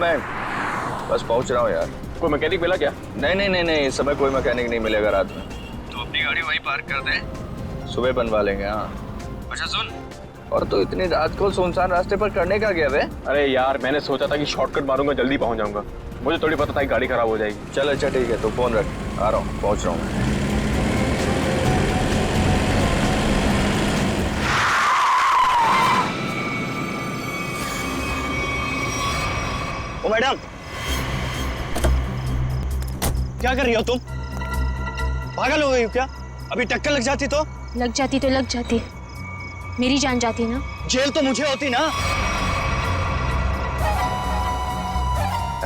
मैं बस पहुंच रहा हूँ यार। कोई मैकेनिक मिला क्या? नहीं, इस समय कोई मैकेनिक नहीं मिलेगा रात में, तो अपनी गाड़ी वहीं पार्क कर दे, सुबह बनवा लेंगे। हाँ अच्छा सुन, और तो इतनी रात को सुनसान रास्ते पर करने का गया वे? अरे यार मैंने सोचा था कि शॉर्टकट मारूंगा, जल्दी पहुंच जाऊंगा। मुझे थोड़ी पता था कि गाड़ी खराब हो जाएगी। चल अच्छा ठीक है, तो फोन रख, आ रहा हूँ, पहुंच रहा हूँ। ओ मैडम, क्या कर रही हो तुम? पागल हो गई हो क्या? अभी टक्कर लग जाती तो? लग जाती, मेरी जान जाती ना। जेल तो मुझे होती ना।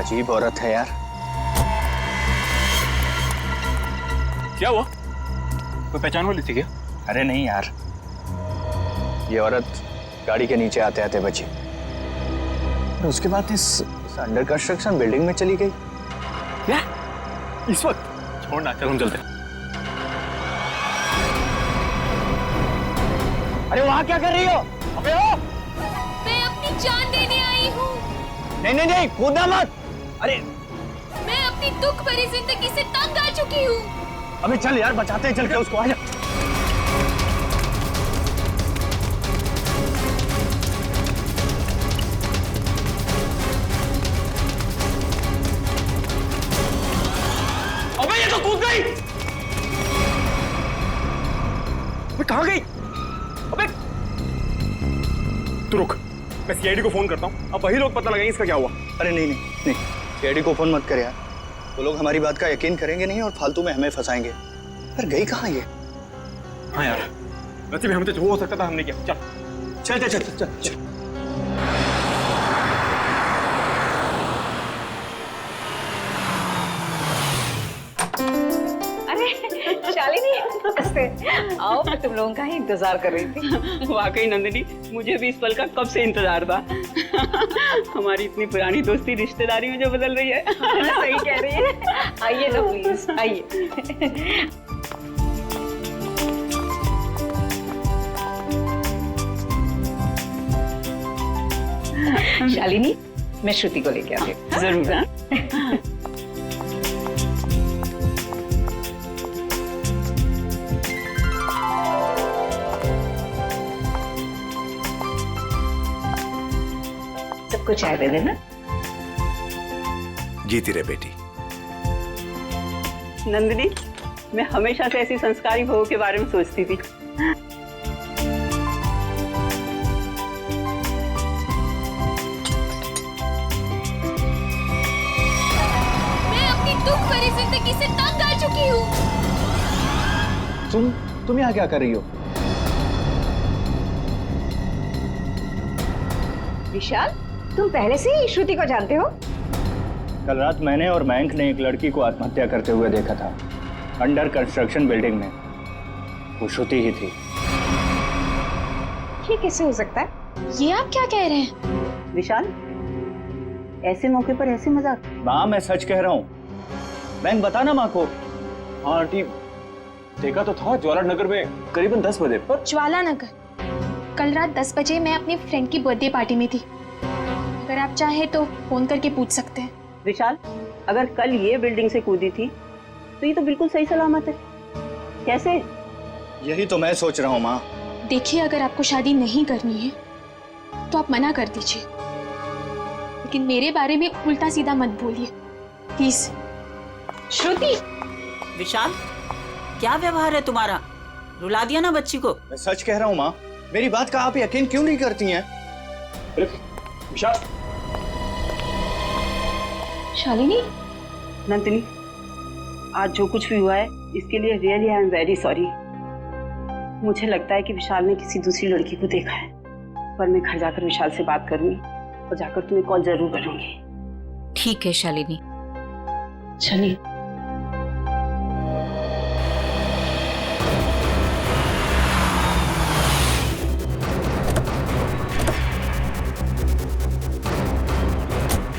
अजीब औरत है यार। क्या हुआ? कोई पहचान वाली थी क्या? अरे नहीं यार, ये औरत गाड़ी के नीचे आते आते बची और उसके बाद इस अंडर कंस्ट्रक्शन बिल्डिंग में चली गई। क्या? इस वक्त? छोड़ना, चल हम चलते हैं। अरे वहां क्या कर रही हो? अबे ओ! मैं अपनी जान देने आई हूँ। नहीं, कूदना मत। अरे मैं अपनी दुख भरी जिंदगी से तंग आ चुकी हूँ। अबे चल यार, बचाते हैं चल के उसको। आजा। अबे ये तो कूद गई। अबे कहाँ गई? अबे तू रुक, मैं सीआईडी को फोन करता हूँ, अब वही लोग पता लगाएंगे इसका क्या हुआ। अरे नहीं, सीआईडी को फोन मत कर यार, वो लोग हमारी बात का यकीन करेंगे नहीं और फालतू में हमें फंसाएंगे। पर गई कहाँ ये? हाँ यार, वैसे भी हमें तो जो हो सकता था हमने किया। चल। अरे शालिनी, नमस्ते। आओ, मैं तुम लोगों का ही इंतजार कर रही थी। वाकई नंदिनी, मुझे भी इस पल का कब से इंतजार था। हमारी इतनी पुरानी दोस्ती रिश्तेदारी में जो बदल रही है। सही कह रही है। आइए ना प्लीज, आइए। शालिनी, मैं श्रुति को लेके आती हूँ। जरूर। हाँ? सबको चाय दे देना। जीती रहे बेटी। नंदिनी, मैं हमेशा से ऐसी संस्कारी बहू के बारे में सोचती थी। मैं अपनी दुख भरी जिंदगी से तंग आ चुकी हूँ। तुम यहाँ क्या कर रही हो? विशाल, तुम पहले से ही श्रुति को जानते हो? कल रात मैंने और मयंक ने एक लड़की को आत्महत्या करते हुए देखा था, अंडर कंस्ट्रक्शन बिल्डिंग में। वो श्रुति ही थी। ये कैसे हो सकता है? ये आप क्या कह रहे हैं? विशाल, ऐसे मौके पर ऐसे मजाक? माँ, मैं सच कह रहा हूँ। मयंक, बता ना माँ को। हाँ आंटी, देखा तो था ज्वाला नगर में करीबन 10 बजे पर। ज्वाला नगर? कल रात 10 बजे मैं अपनी फ्रेंड की बर्थडे पार्टी में थी। अगर आप चाहे तो फोन करके पूछ सकते हैं। विशाल, अगर कल ये बिल्डिंग से कूदी थी तो ये तो बिल्कुल सही सलामत है। कैसे? यही तो मैं सोच रहा हूँ माँ। देखिए, अगर आपको शादी नहीं करनी है तो आप मना कर दीजिए, लेकिन मेरे बारे में उल्टा सीधा मत बोलिए प्लीज। श्रुति! विशाल, क्या व्यवहार है तुम्हारा? रुला दिया ना बच्ची को। मैं सच कह रहा हूँ माँ, मेरी बात का आप यकीन क्यों नहीं करती हैं? विशाल। शालिनी, नंदिनी, आज जो कुछ भी हुआ है इसके लिए really I am very sorry. मुझे लगता है कि विशाल ने किसी दूसरी लड़की को देखा है, पर मैं घर जाकर विशाल से बात करूंगी और जाकर तुम्हें कॉल जरूर करूंगी। ठीक है शालिनी। चलिए।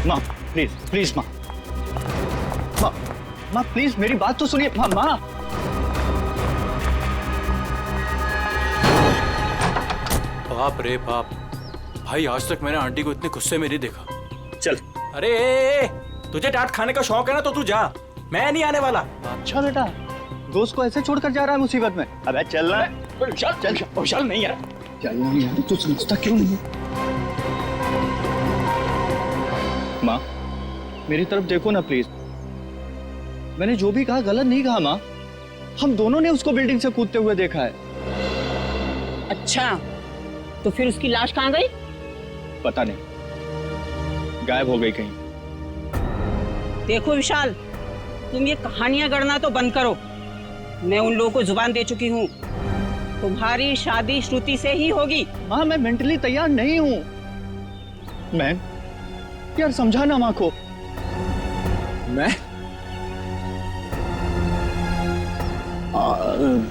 माँ प्लीज माँ, माँ प्लीज मेरी बात तो सुनिए। माँ बाप रे बाप, भाई आज तक मैंने आंटी को इतने गुस्से में नहीं देखा। चल अरे तुझे डांट खाने का शौक है ना तो तू जा, मैं नहीं आने वाला। अच्छा बेटा, दोस्त को ऐसे छोड़कर जा रहा है मुसीबत में। अबे चल रहा है। विशाल चल, विशाल नहीं यार, चलना यार, तू समझता क्यों नहीं है? माँ मेरी तरफ देखो ना प्लीज। मैंने जो भी कहा गलत नहीं कहा माँ। हम दोनों ने उसको बिल्डिंग से कूदते हुए देखा है। अच्छा, तो फिर उसकी लाश कहाँ गई? पता नहीं, गायब हो गई कहीं। देखो विशाल, तुम ये कहानियां गढ़ना तो बंद करो। मैं उन लोगों को जुबान दे चुकी हूँ, तुम्हारी शादी श्रुति से ही होगी। माँ मैं मेंटली तैयार नहीं हूँ। मैं यार समझाना माँ को।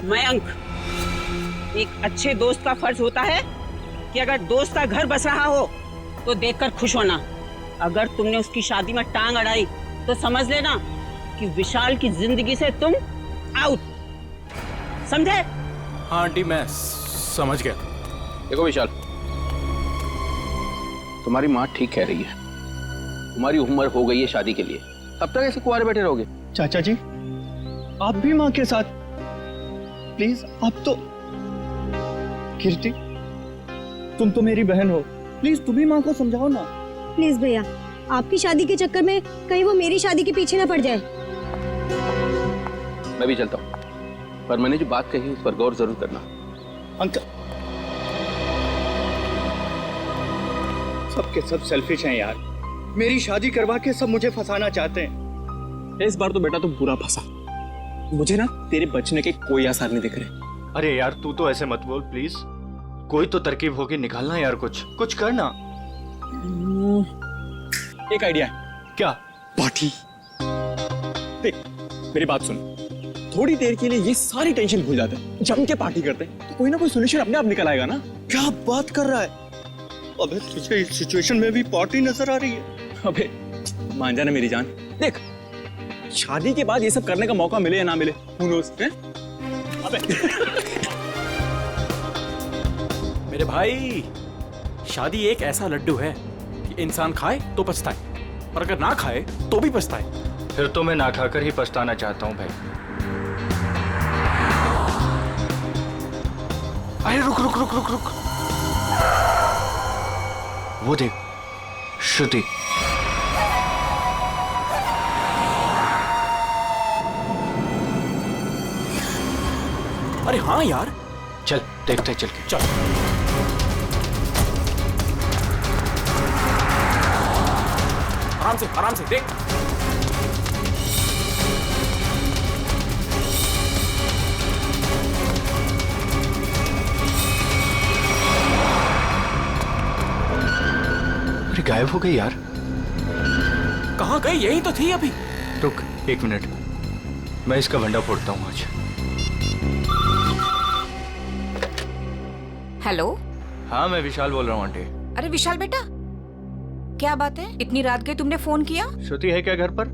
मयंक, एक अच्छे दोस्त का फर्ज होता है कि अगर दोस्त का घर बस रहा हो तो देखकर खुश होना। अगर तुमने उसकी शादी में टांग अड़ाई तो समझ लेना कि विशाल की जिंदगी से तुम आउट, समझे? हाँ आंटी मैं समझ गया। देखो विशाल, तुम्हारी माँ ठीक कह रही है, तुम्हारी उम्र हो गई है शादी के लिए, तब तक ऐसे कुंवारे बैठे रहोगे? चाचा जी आप भी माँ के साथ प्लीज। आप तो कीर्ति, तुम तो मेरी बहन हो, प्लीज तुम भी माँ को समझाओ ना। प्लीज भैया, आपकी शादी के चक्कर में कहीं वो मेरी शादी के पीछे ना पड़ जाए। मैं भी चलता हूँ, पर मैंने जो बात कही उस पर गौर जरूर करना। अंकल सबके सब सेल्फिश हैं यार। मेरी शादी करवा के सब मुझे फंसाना चाहते हैं। इस बार तो बेटा तुम पूरा फंसा। मुझे ना तेरे बचने के कोई आसार नहीं दिख रहे। अरे यार तू तो ऐसे मत बोल प्लीज। कोई तो तरकीब होगी, निकालना यार, कुछ करना। एक आइडिया है। क्या? पार्टी। देख मेरी बात सुन, थोड़ी देर के लिए ये सारी टेंशन भूल जाते हैं, जम के पार्टी करते हैं तो कोई ना कोई सोल्यूशन अपने आप निकल आएगा ना। क्या बात कर रहा है? अबे तुझे इस सिचुएशन में भी पार्टी नजर आ रही है? अबे मान जाना मेरी जान, देख शादी के बाद ये सब करने का मौका मिले या ना मिले, who knows, हैं? अबे मेरे भाई, शादी एक ऐसा लड्डू है कि इंसान खाए तो पछताए और अगर ना खाए तो भी पछताए। फिर तो मैं ना खाकर ही पछताना चाहता हूँ भाई। अरे रुक रुक रुक रुक रुक, वो देख श्रुति। अरे हाँ यार, चल देखते चल के। चल आराम से देख। अरे गायब हो गई यार। कहाँ गई? यही तो थी अभी। रुक 1 मिनट, मैं इसका भंडा फोड़ता हूँ आज। हेलो। हाँ मैं विशाल बोल रहा हूँ आंटी। अरे विशाल बेटा, क्या बात है? इतनी रात गई तुमने फोन किया? श्रुति है क्या घर पर?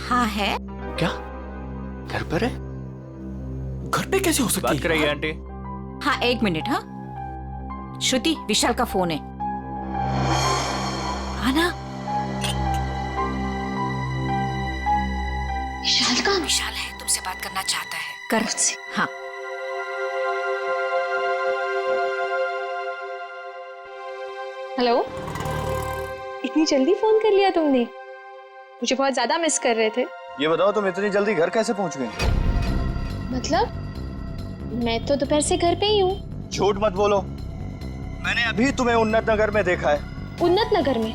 हाँ है। क्या घर पर है? घर पे कैसे हो सकती है? बात कराइए आंटी। हाँ 1 मिनट। हाँ श्रुति, विशाल का फोन है। आना। विशाल का? विशाल है, तुमसे बात करना चाहता है। कर मुझसे। हाँ हेलो, इतनी जल्दी फोन कर लिया तुमने? मुझे बहुत ज्यादा मिस कर रहे थे। ये बताओ तुम इतनी जल्दी घर कैसे पहुंच गई? मतलब मैं तो दोपहर से घर पे ही हूँ। झूठ मत बोलो, मैंने अभी तुम्हें उन्नत नगर में देखा है। उन्नत नगर में?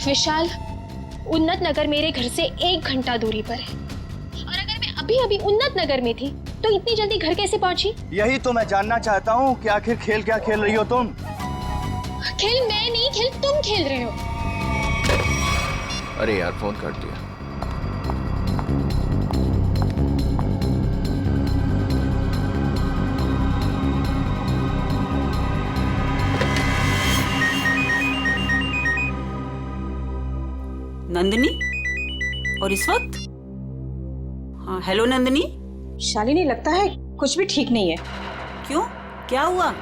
विशाल, उन्नत नगर मेरे घर से 1 घंटा दूरी पर है, और अगर मैं अभी अभी उन्नत नगर में थी तो इतनी जल्दी घर कैसे पहुंची? यही तो मैं जानना चाहता हूँ कि आखिर खेल क्या खेल रही हो तुम? खेल मैं नहीं, खेल तुम खेल रहे हो। अरे यार फोन कर दिया। नंदिनी, और इस वक्त? हाँ हेलो नंदिनी। शालिनी, लगता है कुछ भी ठीक नहीं है। क्यों, क्या हुआ?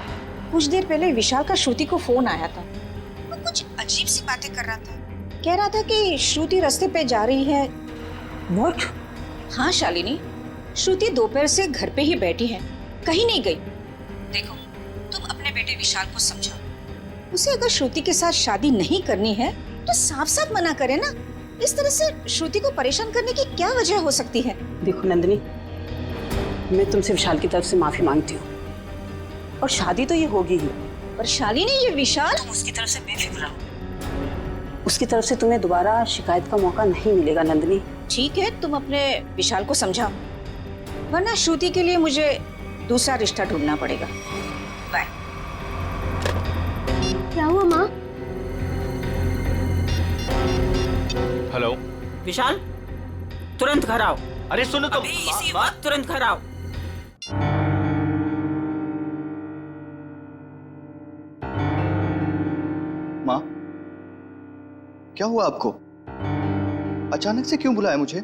कुछ देर पहले विशाल का श्रुति को फोन आया था। वो कुछ अजीब सी बातें कर रहा था। कह रहा था कि श्रुति रास्ते पे जा रही है। व्हाट? हाँ शालिनी, श्रुति दोपहर से घर पे ही बैठी है, कहीं नहीं गई। देखो, तुम अपने बेटे विशाल को समझाओ। उसे अगर श्रुति के साथ शादी नहीं करनी है तो साफ साफ मना करे ना। इस तरह से श्रुति को परेशान करने की क्या वजह हो सकती है? देखो नंदिनी, मैं तुमसे विशाल की तरफ से माफी मांगती हूँ, और शादी तो ये होगी ही। पर शालिनी, ये विशाल, तुम उसकी तरफ से बेफिक्र रहो। उसकी तरफ से तुम्हें दोबारा शिकायत का मौका नहीं मिलेगा नंदिनी। ठीक है, तुम अपने विशाल को समझाओ, वरना श्रुति के लिए मुझे दूसरा रिश्ता ढूंढना पड़ेगा। बाय। क्या हुआ माँ? हेलो विशाल, तुरंत घर आओ। अरे सुनो तो, अभी इसी वक्त तुरंत घर आओ। माँ, क्या हुआ आपको? अचानक से क्यों बुलाया मुझे?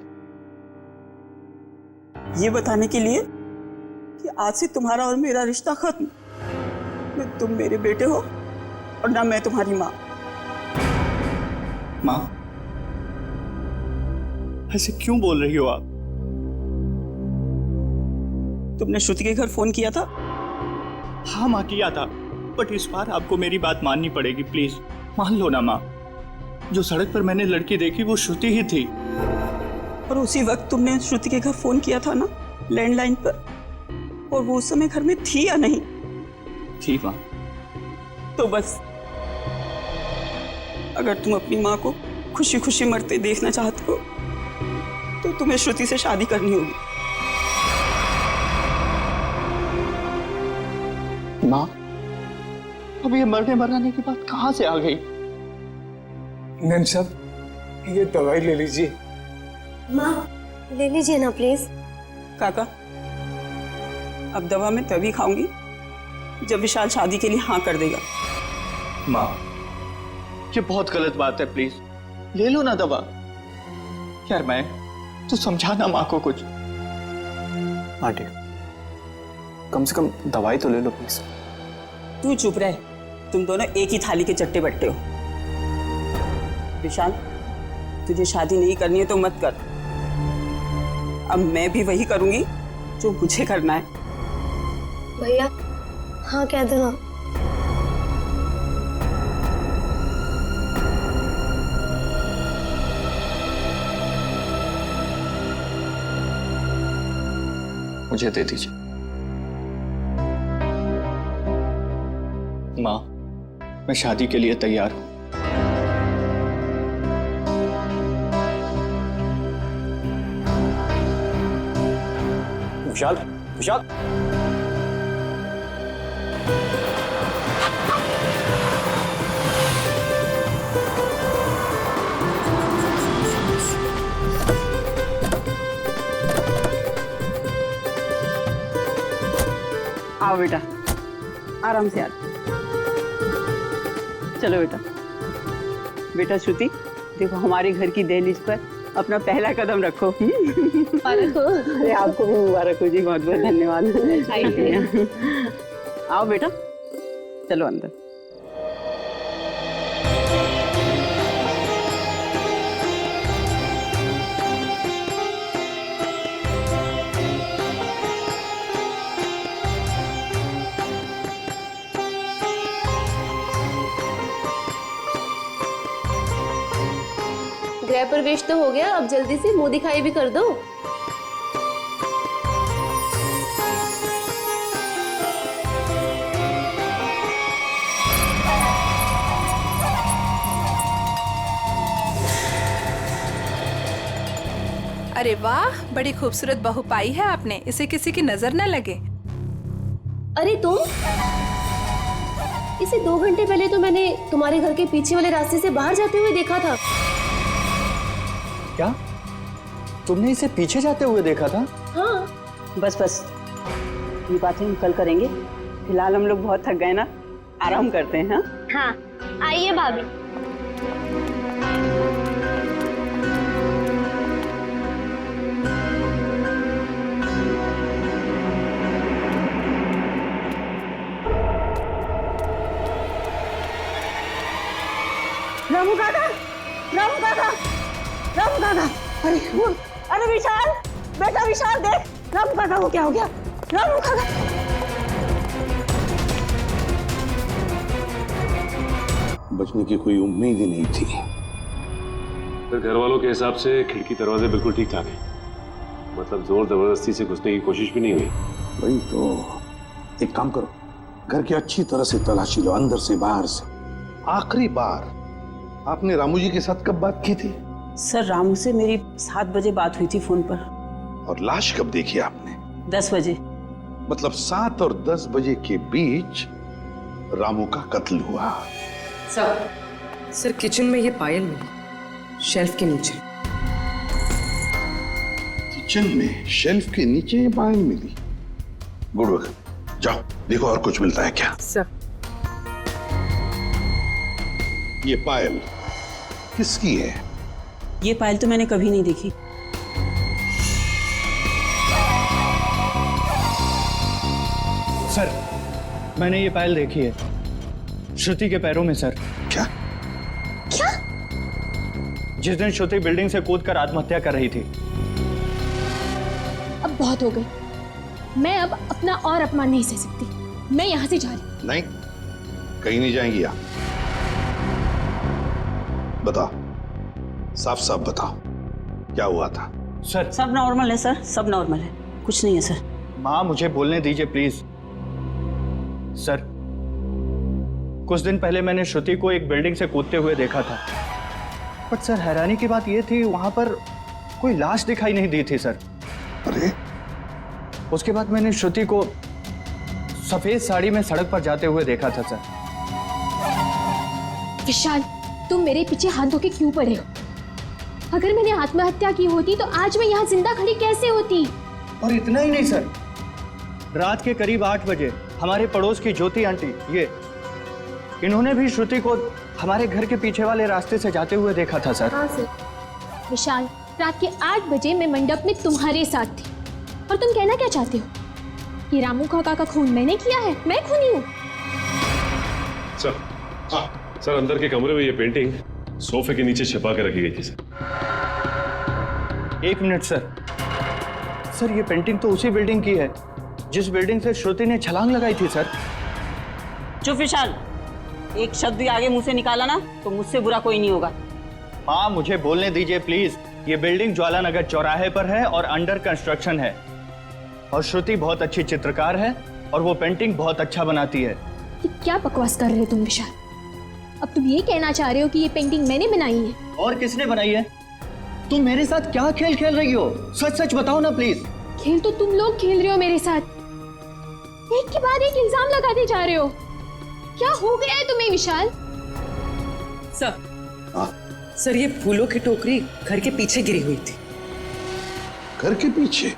ये बताने के लिए कि आज से तुम्हारा और मेरा रिश्ता खत्म। न तुम मेरे बेटे हो और ना मैं तुम्हारी माँ। माँ, ऐसे क्यों बोल रही हो आप? तुमने श्रुति के घर फोन किया था? हाँ माँ, किया था, बट इस बार आपको मेरी बात माननी पड़ेगी, प्लीज मान लो ना माँ। जो सड़क पर मैंने लड़की देखी वो श्रुति ही थी। और उसी वक्त तुमने श्रुति के घर फोन किया था ना, लैंडलाइन पर, और वो उस समय घर में थी या नहीं? थी माँ। तो बस, अगर तुम अपनी माँ को खुशी खुशी मरते देखना चाहते हो तो तुम्हें श्रुति से शादी करनी होगी। माँ, अब ये मरने मराने की बात कहाँ से आ गई? नैन साहब, ये दवाई ले लीजिए। माँ, ले लीजिए ना प्लीज। काका, अब दवा मैं तभी खाऊंगी जब विशाल शादी के लिए हाँ कर देगा। माँ, ये बहुत गलत बात है, प्लीज ले लो ना दवा। यार मैं तो समझाना माँ को कुछ। आंटी, कम से कम दवाई तो ले लो प्लीज। तू चुप रहे, तुम दोनों एक ही थाली के चट्टे बट्टे हो। विशाल, तुझे शादी नहीं करनी है तो मत कर। अब मैं भी वही करूंगी जो मुझे करना है। भैया, हाँ कह दो ना। मुझे दे दीजिए माँ, मैं शादी के लिए तैयार हूं। विशाल, विशाल, आओ बेटा, आराम से आ। चलो बेटा। बेटा श्रुति, देखो हमारे घर की दहलीज पर अपना पहला कदम रखो। अरे आपको भी मुबारक हो जी, बहुत बहुत धन्यवाद। आओ बेटा, चलो अंदर। गृह प्रवेश तो हो गया, अब जल्दी से मुंह दिखाई भी कर दो। अरे वाह, बड़ी खूबसूरत बहू पाई है आपने, इसे किसी की नजर न लगे। अरे तुम, इसे 2 घंटे पहले तो मैंने तुम्हारे घर के पीछे वाले रास्ते से बाहर जाते हुए देखा था। क्या तुमने इसे पीछे जाते हुए देखा था? हाँ। बस बस, ये बातें हम कल करेंगे। फिलहाल हम लोग बहुत थक गए ना, आराम करते हैं। हाँ, आइए भाभी। रामू काका, रामू काका, रामू काका, अरे विशाल, बेटा विशाल देख, रामू काका को क्या हो गया? रामू काका। बचने की कोई उम्मीद ही नहीं थी। फिर घर वालों के हिसाब से खिड़की दरवाजे बिल्कुल ठीक ठाक है, मतलब जोर जबरदस्ती से घुसने की कोशिश भी नहीं हुई। वही तो, एक काम करो, घर की अच्छी तरह से तलाशी लो, अंदर से बाहर से। आखिरी बार आपने रामू जी के साथ कब बात की थी? सर रामू से मेरी 7 बजे बात हुई थी फोन पर। और लाश कब देखी आपने? 10 बजे। मतलब 7 और 10 बजे के बीच रामू का कत्ल हुआ। सर किचन में ये पायल मिली, शेल्फ के नीचे। किचन में शेल्फ के नीचे ये पायल मिली? गुड वर्क, जाओ देखो और कुछ मिलता है क्या। सर ये पायल किसकी है? ये पायल तो मैंने कभी नहीं देखी। सर मैंने ये पायल देखी है, श्रुति के पैरों में सर। क्या? क्या? जिस दिन श्रुति बिल्डिंग से कूदकर आत्महत्या कर रही थी। अब बहुत हो गई, मैं अब अपना और अपमान नहीं सह सकती। मैं यहाँ से जा रही हूँ। नहीं, कहीं नहीं जाएंगी आप। बताओ, साफ साफ बताओ, क्या हुआ था? सर सब नॉर्मल है सर, सब नॉर्मल है, कुछ नहीं है सर। माँ मुझे बोलने दीजिए प्लीज। सर कुछ दिन पहले मैंने श्रुति को एक बिल्डिंग से कूदते हुए देखा था, बट सर हैरानी की बात यह थी वहां पर कोई लाश दिखाई नहीं दी थी सर। अरे उसके बाद मैंने श्रुति को सफेद साड़ी में सड़क पर जाते हुए देखा था सर। विशाल, तुम मेरे पीछे हाथ धो के क्यों पड़े हो? अगर मैंने आत्महत्या की होती तो आज मैं यहाँ जिंदा खड़ी कैसे होती? और इतना ही नहीं सर, रात के करीब 8 बजे हमारे पड़ोस की ज्योति आंटी, इन्होंने भी श्रुति को हमारे घर के पीछे वाले रास्ते से जाते हुए देखा था सर। हाँ सर। विशाल, रात के 8 बजे मैं मंडप में तुम्हारे साथ थी, और तुम कहना क्या चाहते हो कि रामू काका का खून मैंने किया है? मैं खूनी हूँ? सर अंदर के कमरे में ये पेंटिंग सोफे के नीचे छिपा के रखी गई थी सर। 1 minute sir. सर ये पेंटिंग तो उसी बिल्डिंग की है जिस बिल्डिंग से श्रुति ने छलांग लगाई थी सर। चुप विशाल, एक शब्द भी आगे मुंह से निकाला ना तो मुझसे बुरा कोई नहीं होगा। माँ मुझे बोलने दीजिए प्लीज। ये बिल्डिंग ज्वालानगर चौराहे पर है और अंडर कंस्ट्रक्शन है, और श्रुति बहुत अच्छी चित्रकार है और वो पेंटिंग बहुत अच्छा बनाती है। ये क्या बकवास कर रहे हो तुम विशाल? अब तुम ये कहना चाह रहे हो कि ये पेंटिंग मैंने बनाई है? और किसने बनाई है? तुम मेरे साथ क्या खेल खेल रही हो? सच सच बताओ ना प्लीज। खेल तो तुम लोग खेल रहे हो मेरे साथ, एक के बाद एक इल्जाम लगाते जा रहे हो। क्या हो गया है तुम्हें विशाल? सर ये फूलों की टोकरी घर के पीछे गिरी हुई थी। घर के पीछे?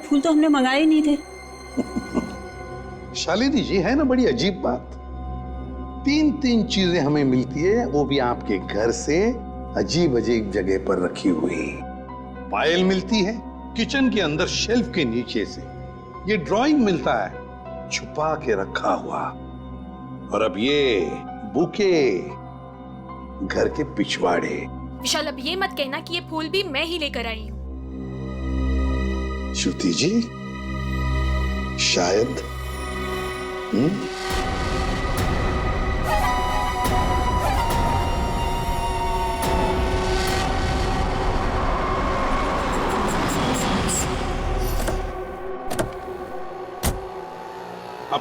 फूल तो हमने मंगाए ही नहीं थे। शालिनी जी, है ना बड़ी अजीब बात। 3 चीजें हमें मिलती है, वो भी आपके घर से अजीब अजीब जगह पर रखी हुई। पायल मिलती है किचन के अंदर शेल्फ के नीचे से, ये ड्राइंग मिलता है छुपा के रखा हुआ, और अब ये बुके घर के पिछवाड़े। विशाल, अब ये मत कहना कि ये फूल भी मैं ही लेकर आई हूँ। श्रुति जी, शायद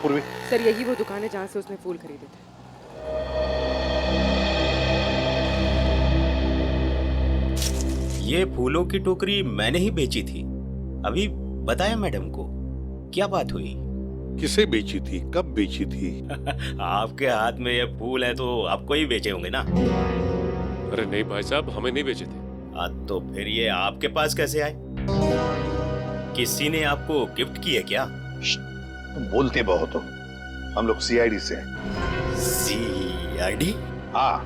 पूर्वी। सर यही वो दुकान है जहाँ से उसने फूल खरीदे थे। ये फूलों की टोकरी मैंने ही बेची थी, अभी बताया मैडम को। क्या बात हुई? किसे बेची थी, कब बेची थी? आपके हाथ में ये फूल है तो आपको ही बेचे होंगे ना? अरे नहीं भाई साहब, हमें नहीं बेचे थे। तो फिर ये आपके पास कैसे आए? किसी ने आपको गिफ्ट किए क्या? तुम बोलते बहुत हो, हम लोग सीआईडी से हैं। सीआईडी? हाँ,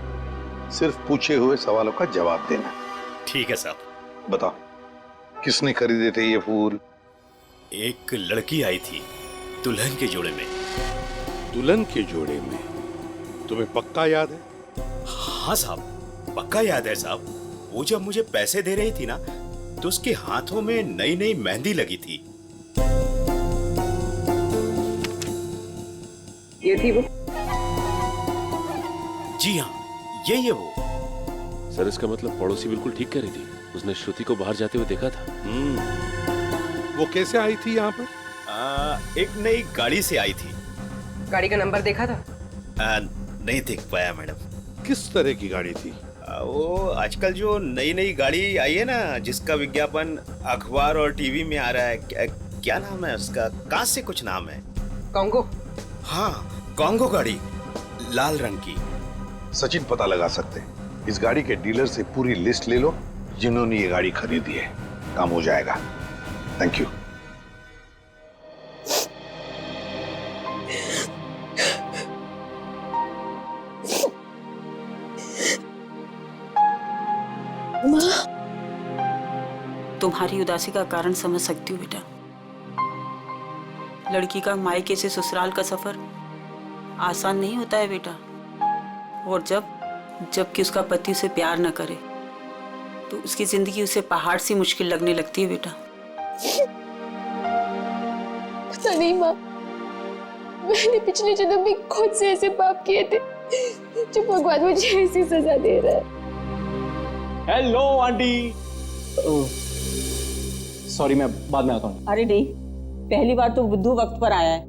सिर्फ पूछे हुए सवालों का जवाब देना। ठीक है साहब। बताओ, किसने खरीदे थे ये फूल? एक लड़की आई थी दुल्हन के जोड़े में। दुल्हन के जोड़े में? तुम्हें पक्का याद है? हाँ साहब, पक्का याद है साहब। वो जब मुझे पैसे दे रही थी ना, तो उसके हाथों में नई नई मेहंदी लगी थी। ये थी वो? जी हाँ, यही है वो। सर इसका मतलब पड़ोसी बिल्कुल ठीक कह रही थी, उसने श्रुति को बाहर जाते हुए देखा था। वो कैसे आई थी यहाँ पर? एक नई गाड़ी से आई थी। गाड़ी का नंबर देखा था? नहीं देख पाया मैडम। किस तरह की गाड़ी थी? वो आजकल जो नई नई गाड़ी आई है ना, जिसका विज्ञापन अखबार और टीवी में आ रहा है, क्या नाम है उसका? कांच से कुछ नाम है। कॉन्गो? हाँ, कॉन्गो गाड़ी, लाल रंग की। सचिन पता लगा सकते हैं। इस गाड़ी के डीलर से पूरी लिस्ट ले लो जिन्होंने ये गाड़ी खरीदी है, काम हो जाएगा। Thank you. तुम्हारी उदासी का कारण समझ सकती हूँ बेटा। लड़की का मायके से ससुराल का सफर आसान नहीं होता है बेटा। और जबकि उसका पति उसे प्यार न करे तो उसकी जिंदगी उसे पहाड़ सी मुश्किल लगने लगती है बेटा। पता नहीं माँ, मैंने पिछले जन्म में खुद से ऐसे पाप किए थे जो भगवान मुझे ऐसी सजा दे रहा है। Hello aunty. सॉरी, मैं बाद में आता हूँ। अरे नहीं, पहली बार तो बुद्धू वक्त पर आया है।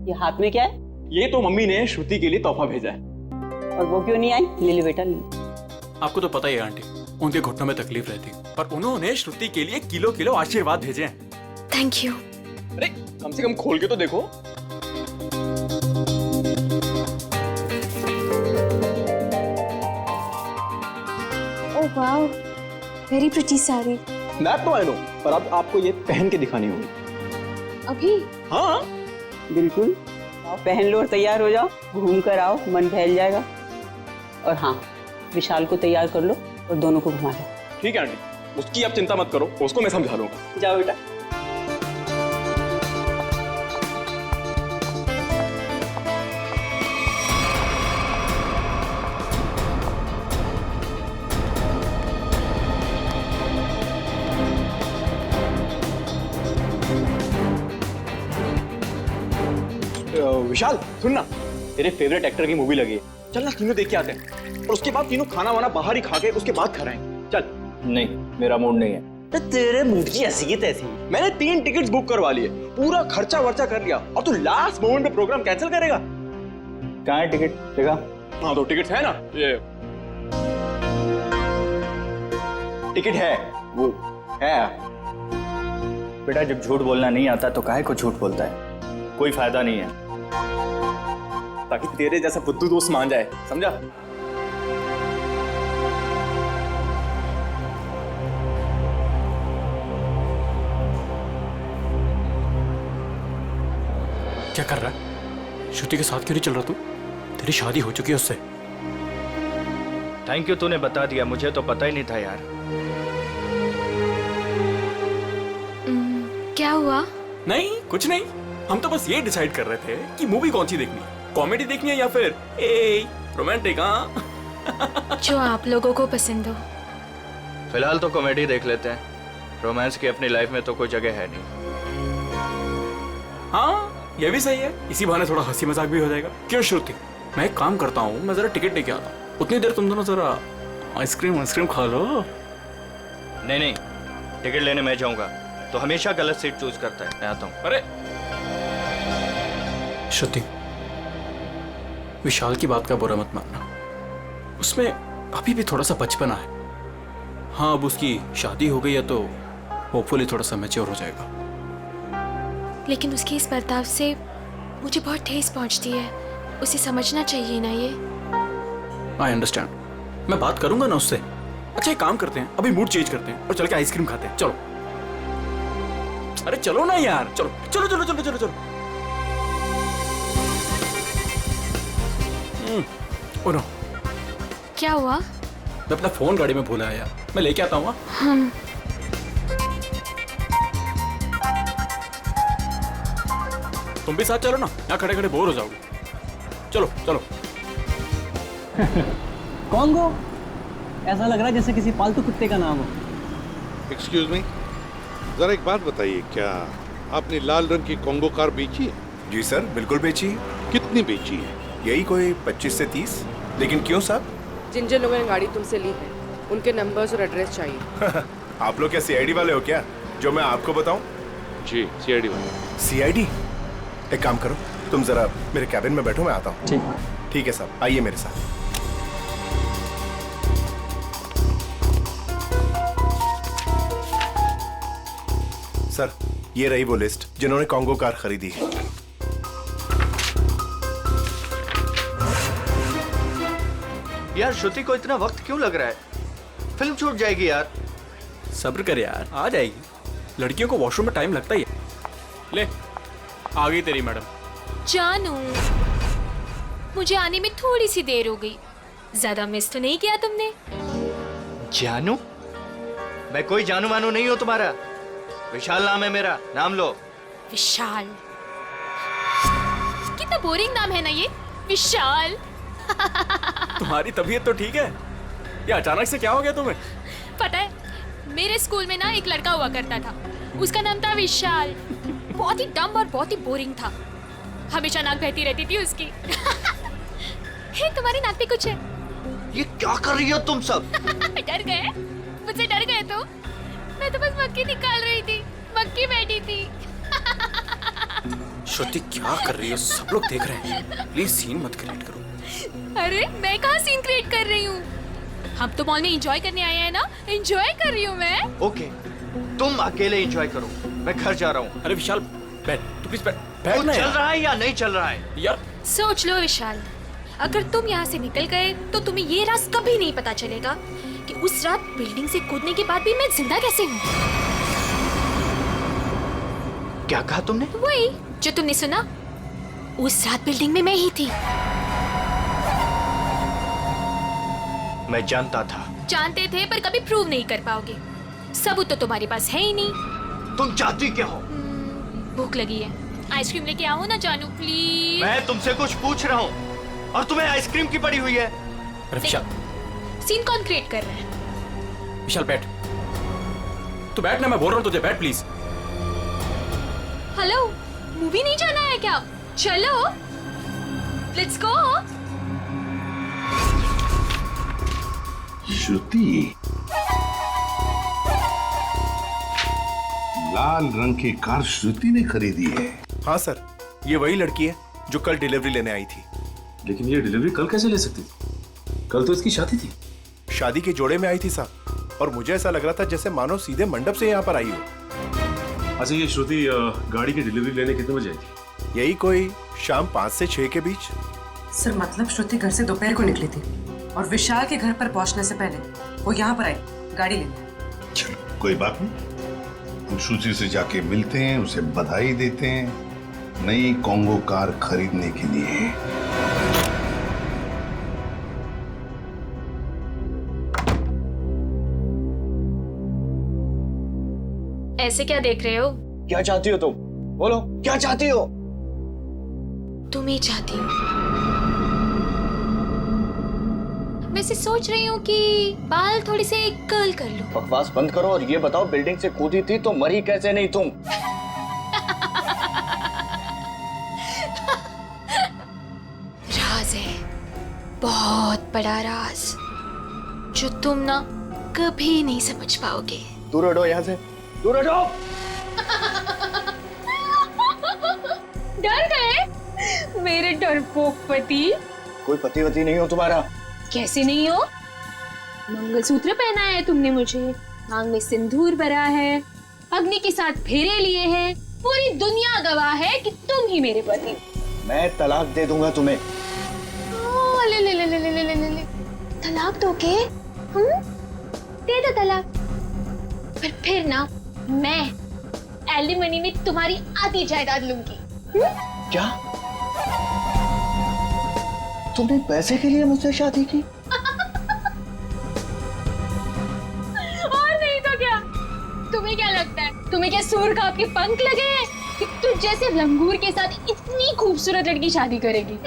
ये हाथ में क्या है? ये तो मम्मी ने श्रुति के लिए तोहफा भेजा है। और वो क्यों नहीं आई? ले ले बेटा, ले। आपको तो पता ही है आंटी, उनके घुटनों में तकलीफ रहती, पर उन्होंने श्रुति के लिए किलो किलो आशीर्वाद भेजे हैं। Thank you. अरे कम से कम खोल के तो देखो। ओह वाह, वेरी प्रिटी साड़ी। मैं तो आई नो, पर अब आपको ये पहन के दिखानी होगी। अभी? हाँ बिल्कुल, आओ पहन लो और तैयार हो जाओ। घूम कर आओ, मन बहल जाएगा। और हाँ, विशाल को तैयार कर लो और दोनों को घुमा लो। ठीक है आंटी, उसकी आप चिंता मत करो, उसको मैं समझा लूंगा। जाओ बेटा। विशाल सुन ना, तेरे फेवरेट एक्टर की मूवी लगी है, चल ना तीनों देख के आते हैं। और उसके बाद तीनों खाना वाना बाहर ही खा के उसके बाद खाएंगे। चल। नहीं, मेरा मूड नहीं है। तो तेरे मूड की ऐसी की तैसी। मैंने 3 टिकट्स बुक करवा लिए, पूरा खर्चा वर्चा कर लिया, और तू लास्ट मोमेंट पे प्रोग्राम कैंसिल करेगा? कहाँ है टिकट? देखा? हाँ तो टिकट है ना, ये टिकट है, वो है। बेटा जब झूठ बोलना नहीं आता तो काहे को झूठ बोलता है? कोई फायदा नहीं है। ताकि तेरे जैसा बुद्धू दोस्त मान जाए, समझा? क्या कर रहा है? श्रुति के साथ क्यों नहीं चल रहा तू? तेरी शादी हो चुकी है उससे। थैंक यू, तूने बता दिया, मुझे तो पता ही नहीं था यार। क्या हुआ? नहीं कुछ नहीं, हम तो बस ये डिसाइड कर रहे थे कि मूवी कौन सी देखनी है, कॉमेडी देखनी है या फिर रोमांटिक। हाँ जो आप लोगों को पसंद हो। फिलहाल तो कॉमेडी देख लेते हैं, रोमांस की अपनी लाइफ में तो कोई जगह है नहीं। हाँ ये भी सही है, इसी बहाने थोड़ा हंसी मजाक भी हो जाएगा। क्यों श्रुति, मैं एक काम करता हूँ, मैं जरा टिकट लेके आता हूँ, उतनी देर तुम दोनों जरा आइसक्रीम खा लो। नहीं, टिकट लेने मैं जाऊंगा तो हमेशा गलत सीट चूज करता है। मैं आता हूँ। अरे श्रुति, विशाल की बात का बुरा मत मानना, उसमें अभी भी थोड़ा सा बचपना है। हाँ अब उसकी शादी हो गई है तो होपफुली थोड़ा सा मैच्योर हो जाएगा। लेकिन उसके इस बर्ताव से मुझे बहुत ठेस पहुंचती है, उसे समझना चाहिए ना ये। आई अंडरस्टैंड, मैं बात करूंगा ना उससे। अच्छा एक काम करते हैं, अभी मूड चेंज करते हैं और चल के आइसक्रीम खाते हैं। चलो। अरे चलो ना यार, चलो चलो चलो चलो चलो चलो। ओ नो, क्या हुआ? मैं अपना फोन गाड़ी में भूला है यार, मैं लेके आता हूँ। तुम भी साथ चलो ना, यहाँ खड़े खड़े बोर हो जाओगे। चलो चलो। कॉन्गो, ऐसा लग रहा है जैसे किसी पालतू कुत्ते का नाम हो। एक्सक्यूज मी, जरा एक बात बताइए, क्या आपने लाल रंग की कॉन्गो कार बेची है? जी सर, बिल्कुल बेची है। कितनी बेची है? यही कोई 25 से 30। लेकिन क्यों साहब? जिन जिन लोगों ने गाड़ी तुमसे ली है उनके नंबर्स और एड्रेस चाहिए। आप लोग क्या सीआईडी वाले हो क्या, जो मैं आपको बताऊं? जी सीआईडी वाले। सीआईडी? एक काम करो, तुम जरा मेरे कैबिन में बैठो, मैं आता हूँ। ठीक है साहब, आइए मेरे साथ। सर, ये रही वो लिस्ट जिन्होंने कॉन्गो कार खरीदी है। यार श्रुति को इतना वक्त क्यों लग रहा है? फिल्म छूट जाएगी यार। सब्र कर यार, आ जाएगी। लड़कियों को वॉशरूम में टाइम लगता ही है। ले, आ गई तेरी मैडम। जानू, मुझे आने में थोड़ी सी देर हो गई। ज्यादा मिस तो नहीं किया तुमने? जानू? मैं कोई जानू मानू नहीं हूं तुम्हारा। विशाल नाम है मेरा, नाम लो। विशाल? कितना बोरिंग नाम है ना ये, विशाल। तुम्हारी तबीयत तो ठीक है? ये अचानक से क्या हो गया तुम्हें? पता है, मेरे स्कूल में ना एक लड़का हुआ करता था, उसका नाम था विशाल। बहुत ही डम और बहुत ही बोरिंग था, हमेशा नाक बहती रहती थी उसकी। हे, तुम्हारी नाक पे कुछ है? ये क्या कर रही हो तुम सब? डर गए? मुझसे डर गए तो? मैं तो बस मक्खी निकाल रही थी, मक्खी बैठी थी। श्रुति क्या कर रही हो, सब लोग देख रहे हैं। प्लीज सीन मत क्रिएट करो। अरे मैं कहाँ सीन क्रिएट कर रही हूँ? हम तो मॉल में एंजॉय करने आए हैं ना, एंजॉय कर रही हूँ मैं। ओके, तुम अकेले एंजॉय करो, मैं घर जा रहा हूँ। अरे विशाल बैठ, तू प्लीज बैठ। तो चल रहा है या नहीं चल रहा है? यार सोच लो विशाल, अगर तुम यहाँ से निकल गए तो तुम्हें ये राज कभी नहीं पता चलेगा कि उस रात बिल्डिंग से कूदने के बाद भी मैं जिंदा कैसे हूँ। क्या कहा तुमने? वही जो तुमने सुना, उस रात बिल्डिंग में मैं ही थी। मैं जानता था। जानते थे पर कभी प्रूव नहीं कर पाओगे, सबूत तो तुम्हारे पास है ही नहीं। तुम चाहती क्या हो? भूख लगी है, आइसक्रीम लेके आओ ना जानू प्लीज। मैं तुमसे कुछ पूछ रहा हूँ और तुम्हें आइसक्रीम की पड़ी हुई है। अरे विशाल, सीन कौन क्रिएट कर रहा है? विशाल बैठ, तू बैठ ना, मैं बोल रहा हूँ तुझे, बैठ प्लीज। हेलो, मूवी नहीं जाना है क्या? चलो, लेट्स गो। श्रुति, लाल रंग की कार श्रुति ने खरीदी है? हाँ सर, ये वही लड़की है जो कल डिलीवरी लेने आई थी। लेकिन ये डिलीवरी कल कैसे ले सकती थी? कल तो इसकी शादी थी। शादी के जोड़े में आई थी साहब, और मुझे ऐसा लग रहा था जैसे मानो सीधे मंडप से यहाँ पर आई हो। अच्छा, ये श्रुति गाड़ी की डिलीवरी लेने कितने बजे आई थी? यही कोई शाम 5 से 6 के बीच। सर मतलब श्रुति घर से दोपहर को निकली थी और विशाल के घर पर पहुंचने से पहले वो यहाँ पर आई गाड़ी लेने। चलो कोई बात नहीं, हम श्रुति से जाके मिलते हैं, उसे बधाई देते हैं नई कॉन्गो कार खरीदने के लिए। ऐसे क्या देख रहे हो? क्या चाहती हो तुम? बोलो, क्या चाहती हो? तुम ही चाहती हो। वैसे सोच रही हूँ कि बाल थोड़ी से कर्ल कर लो। बकवास बंद करो और ये बताओ, बिल्डिंग से कूदी थी तो मरी कैसे नहीं तुम? राज है, बहुत बड़ा राज, जो तुम ना कभी नहीं समझ पाओगे। दूर हटो यहाँ से, दूर हटो। डर गए मेरे डरपोक पति? कोई पति वती नहीं हो तुम्हारा। कैसे नहीं हो? मंगलसूत्र पहना है तुमने मुझे, मांग में सिंदूर भरा है, अग्नि के साथ फेरे लिए हैं, पूरी दुनिया गवाह है कि तुम ही मेरे पति। मैं तलाक दे दूंगा तुम्हें। ले ले ले ले ले ले ले ले। तलाक दोगे? दे दो तलाक, पर फिर ना मैं एलिमनी में तुम्हारी आधी जायदाद लूंगी। क्या? तुमने पैसे के लिए मुझसे शादी की? और नहीं तो क्या? तुम्हें क्या लगता है, तुम्हें क्या सूर का आपके पंख लगे हैं कि तुझ जैसे लंगूर के साथ इतनी खूबसूरत लड़की शादी करेगी?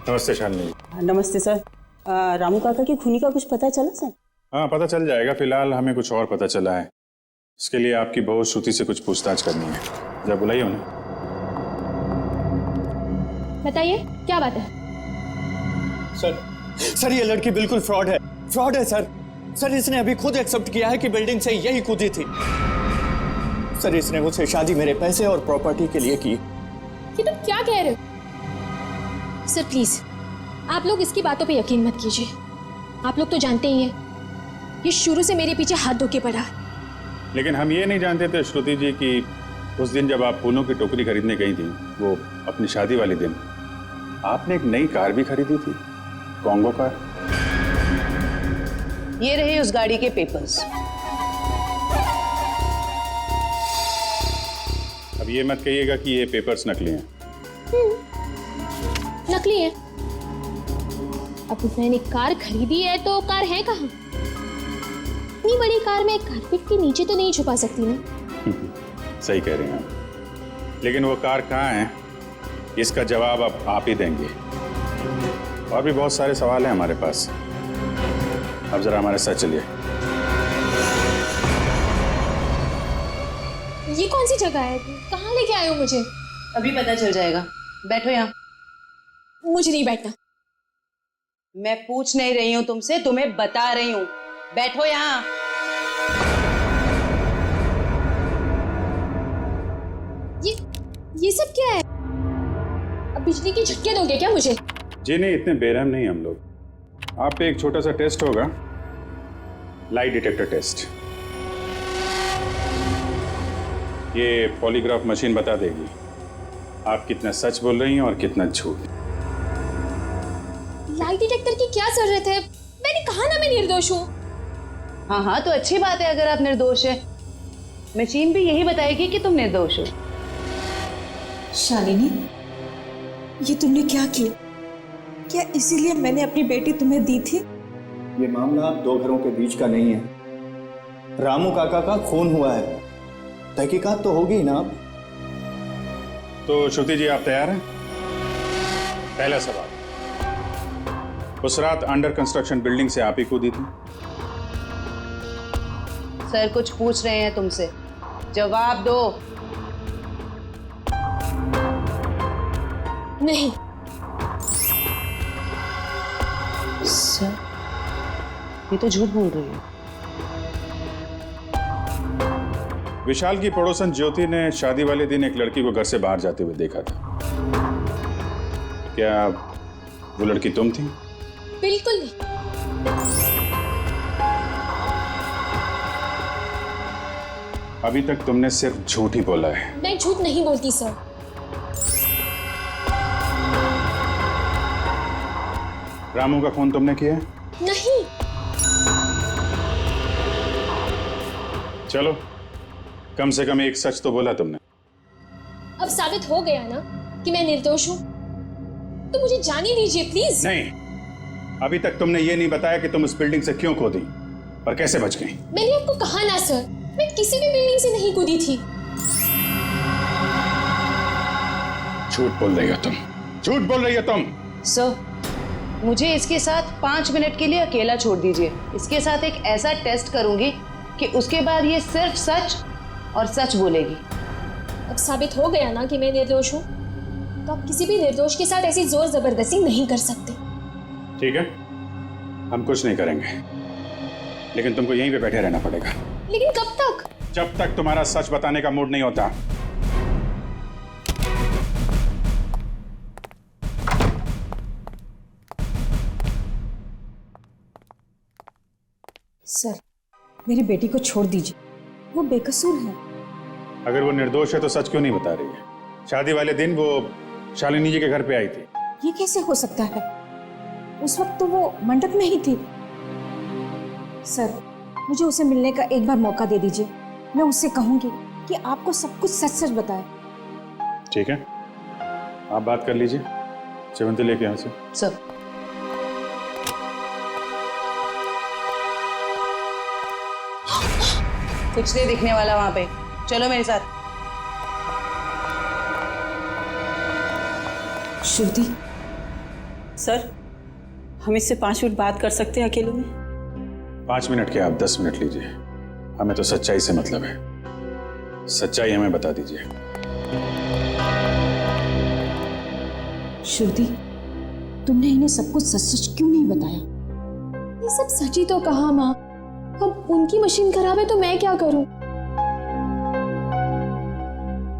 नमस्ते शालिनी। नमस्ते सर। रामू काका की खूनी का कुछ पता चला सर? हाँ, पता चल जाएगा। फिलहाल हमें कुछ और पता चला है। इसके लिए आपकी बहू श्रुति से कुछ पूछताछ करनी है। जब बुलाइए उन्हें। बताइए क्या बात है? सर ये लड़की बिल्कुल फ्रॉड है सर। सर इसने अभी खुद एक्सेप्ट किया है कि बिल्डिंग से यही कूदी थी। सर इसने मुझसे शादी मेरे पैसे और प्रॉपर्टी के लिए की। ये तुम क्या कह रहे हो? सर प्लीज आप लोग इसकी बातों पे यकीन मत कीजिए। आप लोग तो जानते ही हैं ये शुरू से मेरे पीछे हाथ धो के पड़ा। लेकिन हम ये नहीं जानते थे श्रुति जी कि उस दिन जब आप फूलों की टोकरी खरीदने गई थी, वो अपनी शादी वाले दिन, आपने एक नई कार भी खरीदी थी, कॉन्गो कार। ये रहे उस गाड़ी के पेपर्स। अब ये मत कहिएगा कि ये पेपर्स नकली हैं। नकली है? अब मैंने कार खरीदी है तो कार है कहाँ? इतनी बड़ी कार में कारपेट के नीचे तो नहीं छुपा सकती ना। सही कह रहे हैं आप। लेकिन वो कार कहाँ है, इसका जवाब अब आप ही देंगे। और भी बहुत सारे सवाल हैं हमारे पास। अब जरा हमारे साथ चलिए। ये कौन सी जगह है? कहाँ लेके आए हो मुझे? अभी पता चल जाएगा। बैठो यहाँ। मुझे नहीं बैठना। मैं पूछ नहीं रही हूँ तुमसे, तुम्हें बता रही हूँ। बैठो यहाँ। ये सब क्या है? अब बिजली के झटके दोगे क्या मुझे? जी नहीं, इतने बेरहम नहीं हम लोग। आप पे एक छोटा सा टेस्ट होगा, लाइट डिटेक्टर टेस्ट। ये पॉलीग्राफ मशीन बता देगी आप कितना सच बोल रही हैं और कितना झूठ। लाइट डिटेक्टर की क्या जरूरत है? मैंने कहा ना मैं निर्दोष हूँ। हाँ तो अच्छी बात है अगर आप निर्दोष है। मशीन भी यही बताएगी कि तुम निर्दोष हो। शालिनी, ये तुमने क्या किया? क्या इसीलिए मैंने अपनी बेटी तुम्हें दी थी? ये मामला दो घरों के बीच का नहीं है। रामू काका का खून हुआ है, तहकीकात तो होगी ना। तो श्रुति जी आप तैयार हैं? पहला सवाल, उस रात अंडर कंस्ट्रक्शन बिल्डिंग से आप ही कूदी थी? सर कुछ पूछ रहे हैं तुमसे, जवाब दो। नहीं। सर ये तो झूठ बोल रही है। विशाल की पड़ोसन ज्योति ने शादी वाले दिन एक लड़की को घर से बाहर जाते हुए देखा था। क्या वो लड़की तुम थी? बिल्कुल नहीं। अभी तक तुमने सिर्फ झूठ ही बोला है। मैं झूठ नहीं बोलती सर। रामू का खून तुमने किया? नहीं। चलो कम से कम एक सच तो बोला तुमने। अब साबित हो गया ना कि मैं निर्दोष हूँ, तो मुझे जाने दीजिए प्लीज। नहीं, अभी तक तुमने ये नहीं बताया कि तुम उस बिल्डिंग से क्यों कूदी और कैसे बच गई। मैंने आपको कहा ना सर, मैं किसी भी बिल्डिंग से नहीं कूदी थी। झूठ बोल रही हो तुम, झूठ बोल रही हो तुम। सर मुझे इसके साथ 5 मिनट के लिए अकेला छोड़ दीजिए। इसके साथ एक ऐसा टेस्ट करूंगी कि उसके बाद ये सिर्फ सच और सच बोलेगी। अब साबित हो गया ना कि मैं निर्दोष हूँ, तो आप किसी भी निर्दोष के साथ ऐसी जोर जबरदस्ती नहीं कर सकते। ठीक है, हम कुछ नहीं करेंगे, लेकिन तुमको यहीं पे बैठे रहना पड़ेगा। लेकिन कब तक? जब तक तुम्हारा सच बताने का मूड नहीं होता। सर मेरी बेटी को छोड़ दीजिए, वो बेकसूर है। अगर वो निर्दोष है तो सच क्यों नहीं बता रही है? शादी वाले दिन वो शालिनी जी के घर पे आई थी। ये कैसे हो सकता है? उस वक्त तो वो मंडप में ही थी। सर मुझे उसे मिलने का एक बार मौका दे दीजिए। मैं उससे कहूंगी कि आपको सब कुछ सच सच बताए। ठीक है, आप बात कर लीजिए। सेवंती लेके यहाँ से। सर कुछ नहीं दिखने वाला वहां पे, चलो मेरे साथ। श्रुति सर, हम इससे 5 मिनट बात कर सकते हैं अकेले में? 5 मिनट के आप 10 मिनट लीजिए, हमें तो सच्चाई से मतलब है। सच्चाई हमें बता दीजिए। श्रुति, तुमने इन्हें सब कुछ सच सच क्यों नहीं बताया? ये सब सच ही तो कहा माँ। अब उनकी मशीन खराब है तो मैं क्या करूं?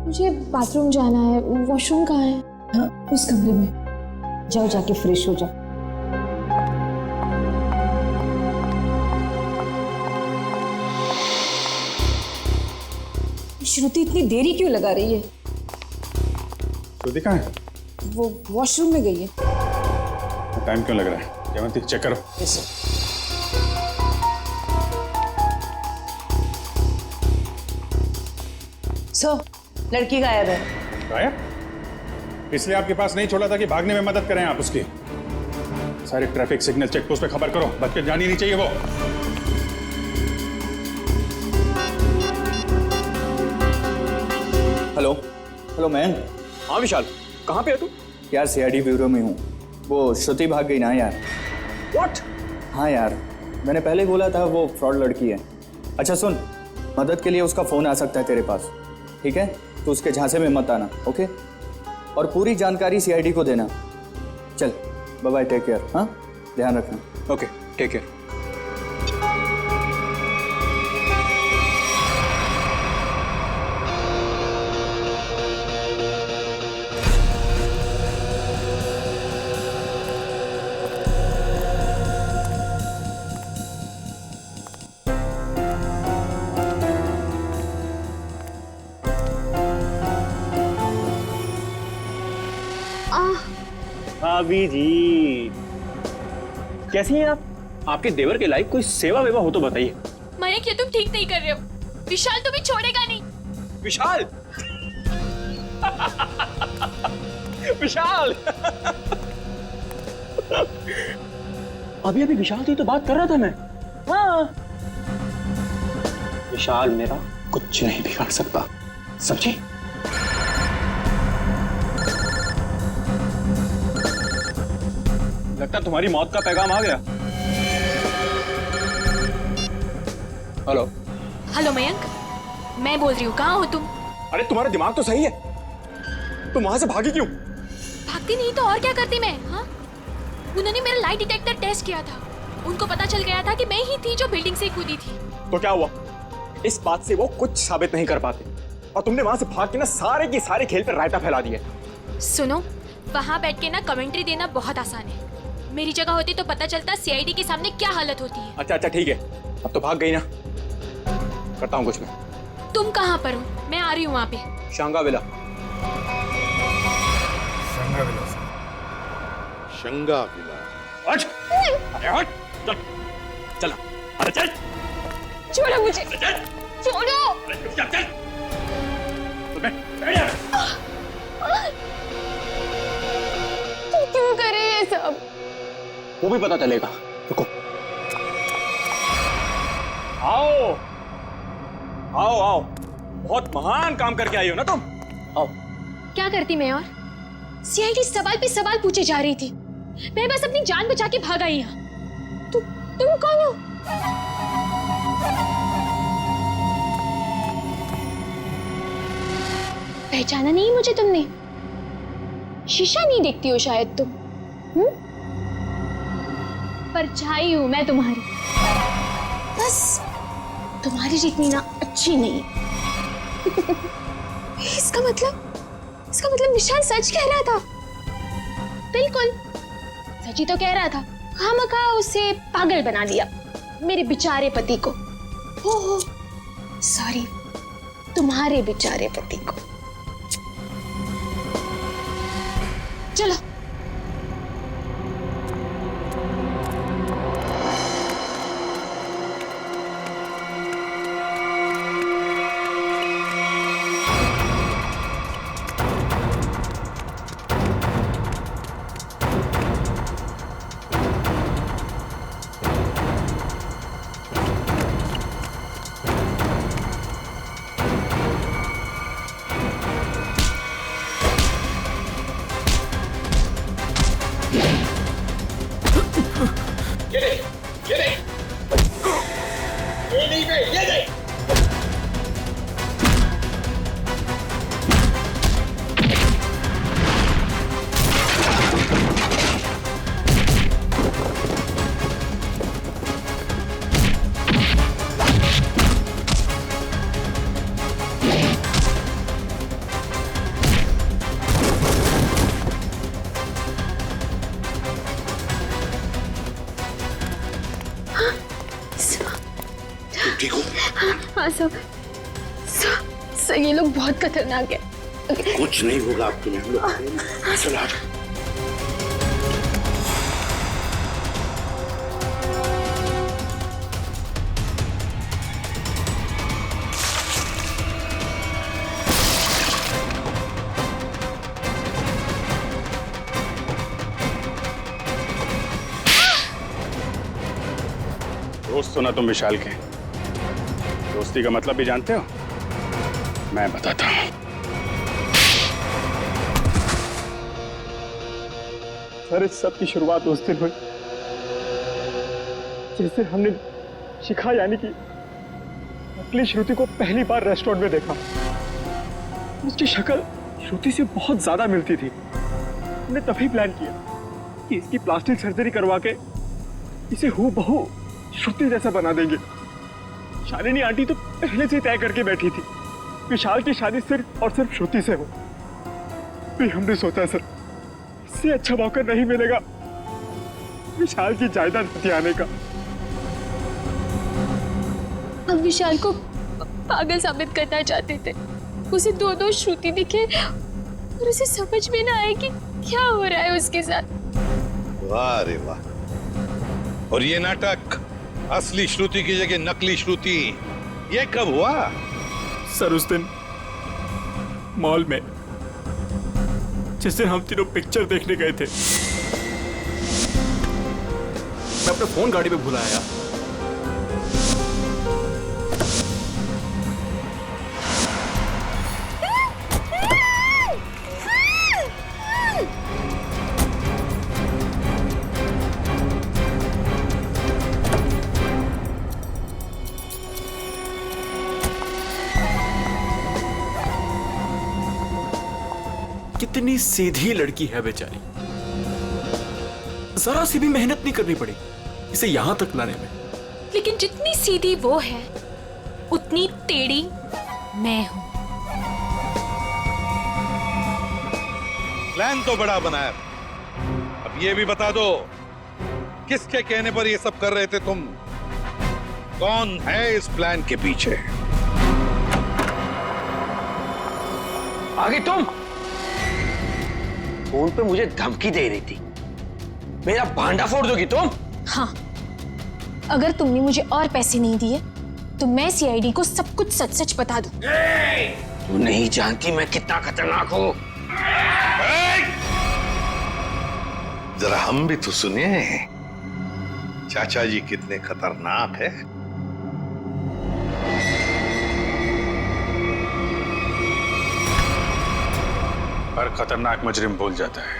मुझे बाथरूम जाना है। वॉशरूम कहाँ है? हाँ, उस कमरे में जाओ, जाके फ्रेश हो जाओ। श्रुति इतनी देरी क्यों लगा रही है? श्रुति कहाँ है? वो वॉशरूम में गई है। टाइम क्यों लग रहा है? जयवंती चेक करो। Yes sir. सर, लड़की गायब है। गायब? इसलिए आपके पास नहीं छोड़ा था कि भागने में मदद करें आप उसकी। सारे ट्रैफिक सिग्नल चेक पोस्ट पे खबर करो, बच के जानी नहीं चाहिए वो। Hello hello man. हाँ विशाल, कहाँ पे है तू? यार सीआईडी ब्यूरो में हूँ। वो श्रुति भाग गई ना यार। व्हाट? हाँ यार, मैंने पहले बोला था वो फ्रॉड लड़की है। अच्छा सुन, मदद के लिए उसका फ़ोन आ सकता है तेरे पास, ठीक है? तो उसके झांसे में मत आना, ओके? और पूरी जानकारी सीआईडी को देना। चल बाय बाय, टेक केयर। हाँ, ध्यान रखना। Okay, take care. भाभी जी, कैसी हैं आप? आपके देवर के लायक कोई सेवा वेवा हो तो बताइए। मयंक, ये तुम ठीक नहीं कर रहे हो। विशाल तुम्हें छोड़ेगा नहीं। विशाल विशाल अभी अभी विशाल से तो बात कर रहा था मैं। हाँ, विशाल मेरा कुछ नहीं बिगाड़ सकता, समझे? लगता तुम्हारी मौत का पैगाम आ गया। हेलो हेलो मयंक, मैं बोल रही हूँ, कहाँ हो तुम? अरे तुम्हारा दिमाग तो सही है, तुम वहां से भागी क्यों? भागती नहीं तो और क्या करती मैं? हाँ, उन्होंने मेरा लाई डिटेक्टर टेस्ट किया था। उनको पता चल गया था कि मैं ही थी जो बिल्डिंग से कूदी थी। तो क्या हुआ? इस बात से वो कुछ साबित नहीं कर पाते और तुमने वहां से भाग के ना सारे के सारे खेल पर रायता फैला दिए। सुनो, वहां बैठ के ना कमेंट्री देना बहुत आसान है। मेरी जगह होती तो पता चलता सीआईडी के सामने क्या हालत होती है। अच्छा अच्छा ठीक है, अब तो भाग गई ना, करता हूँ कुछ मैं। तुम कहाँ पर हो? मैं आ रही हूँ वहाँ पे। शांगाविला। शंगाविला। हट! अरे हट! चल, चल, अरे चल! छोड़ो मुझे! छोड़ो! अरे चल, चल! बैठ! तुम क्यों कर रहे ये सब? वो भी पता चलेगा, रुको। आओ आओ आओ, बहुत महान काम करके आई हो ना तुम। आओ। क्या करती मैं और? सीआईडी सवाल पे सवाल पूछे जा रही थी, मैं बस अपनी जान बचा के भाग आई यहाँ। तुम कौन हो? पहचाना नहीं मुझे तुमने? शीशा नहीं देखती हो शायद तुम? परछाई हूं मैं तुम्हारी, बस तुम्हारी जितनी ना अच्छी नहीं। इसका मतलब विशाल सच कह रहा था। बिल्कुल सच ही तो कह रहा था। खामखा उसे पागल बना दिया, मेरे बेचारे पति को। हो सॉरी, तुम्हारे बेचारे पति को। चलो। ये देख, ये देख, ये नहीं बे, ये देख। ठीक हो? हाँ सब ये लोग बहुत खतरनाक है। कुछ नहीं होगा आप तुम्हें। चलो आ जाओ। दोस्त तो ना तुम विशाल के, दोस्ती का मतलब भी जानते हो? मैं बताता हूं। सर इस सब की शुरुआत उस दिन हुई जैसे हमने शिखा यानी कि नकली श्रुति को पहली बार रेस्टोरेंट में देखा। उसकी शक्ल श्रुति से बहुत ज्यादा मिलती थी। हमने तभी प्लान किया कि इसकी प्लास्टिक सर्जरी करवा के इसे हूबहू श्रुति जैसा बना देंगे। शालिनी आंटी तो पहले से तय करके बैठी थी विशाल की शादी सिर्फ और सिर्फ श्रुति से हो। फिर हमने सोचा सर इससे अच्छा मौका नहीं मिलेगा विशाल की जायदाद हथियाने का। हम विशाल को पागल साबित करना चाहते थे। उसे दो श्रुति दिखे और उसे समझ में ना आए कि क्या हो रहा है उसके साथ। वाह रे वाह। और ये नाटक असली श्रुति की जगह नकली श्रुति, ये कब हुआ? सर उस दिन मॉल में जिस दिन हम तीनों पिक्चर देखने गए थे। मैं अपना फोन गाड़ी में भूल आया। कितनी सीधी लड़की है बेचारी, जरा सी भी मेहनत नहीं करनी पड़ी इसे यहां तक लाने में। लेकिन जितनी सीधी वो है उतनी टेढ़ी मैं हूं। प्लान तो बड़ा बनाया, अब ये भी बता दो किसके कहने पर ये सब कर रहे थे तुम? कौन है इस प्लान के पीछे? आगे तुम फोन पे मुझे धमकी दे रही थी, मेरा भांडा फोड़ दोगी तुम? हाँ, अगर तुमने मुझे और पैसे नहीं दिए तो मैं सीआईडी को सब कुछ सच सच बता दूं। तू नहीं जानती मैं कितना खतरनाक हूं। जरा हम भी तो सुनिए चाचा जी कितने खतरनाक है। हर खतरनाक मुजरिम भूल जाता है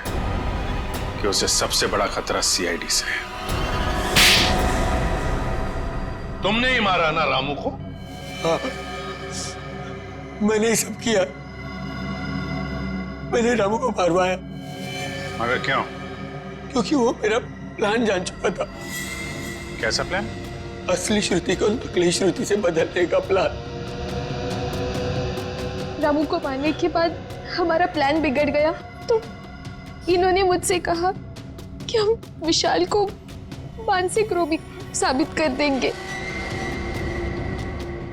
कि उसे सबसे बड़ा खतरा सीआईडी से है। तुमने ही मारा ना रामू को? हाँ, मैंने ही सब किया। मैंने रामू को मारवाया। मगर क्यों? क्योंकि वो मेरा प्लान जान चुका था। कैसा प्लान? असली श्रुति को नकली श्रुति से बदलने का प्लान। रामू को मारने के बाद हमारा प्लान बिगड़ गया तो इन्होंने मुझसे कहा कि हम विशाल को मानसिक रोगी साबित कर देंगे।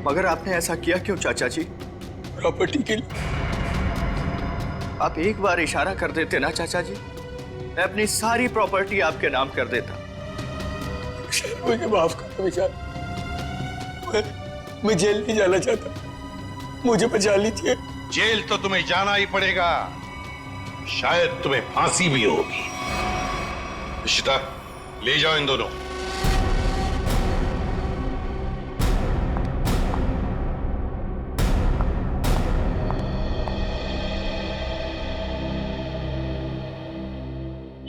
मगर आपने ऐसा किया क्यों चाचा जी? प्रॉपर्टी के लिए। आप एक बार इशारा कर देते ना चाचा जी, मैं अपनी सारी प्रॉपर्टी आपके नाम कर देता। मुझे माफ करो विशाल, मैं जेल नहीं जाना चाहता, मुझे बचा लीजिए। जेल तो तुम्हें जाना ही पड़ेगा, शायद तुम्हें फांसी भी होगी। इशिता, ले जाओ इन दोनों।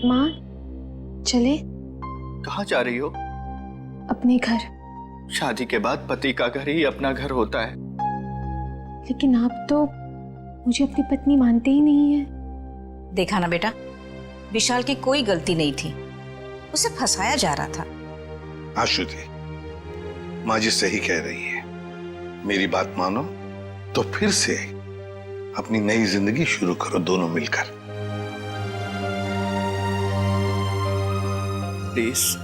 माँ चले? कहाँ जा रही हो? अपने घर। शादी के बाद पति का घर ही अपना घर होता है। लेकिन आप तो मुझे अपनी पत्नी मानते ही नहीं है। देखा ना बेटा, विशाल की कोई गलती नहीं थी, उसे फंसाया जा रहा था। हाँ श्रुति, माँ जी सही कह रही है। मेरी बात मानो तो फिर से अपनी नई जिंदगी शुरू करो दोनों मिलकर। प्लीज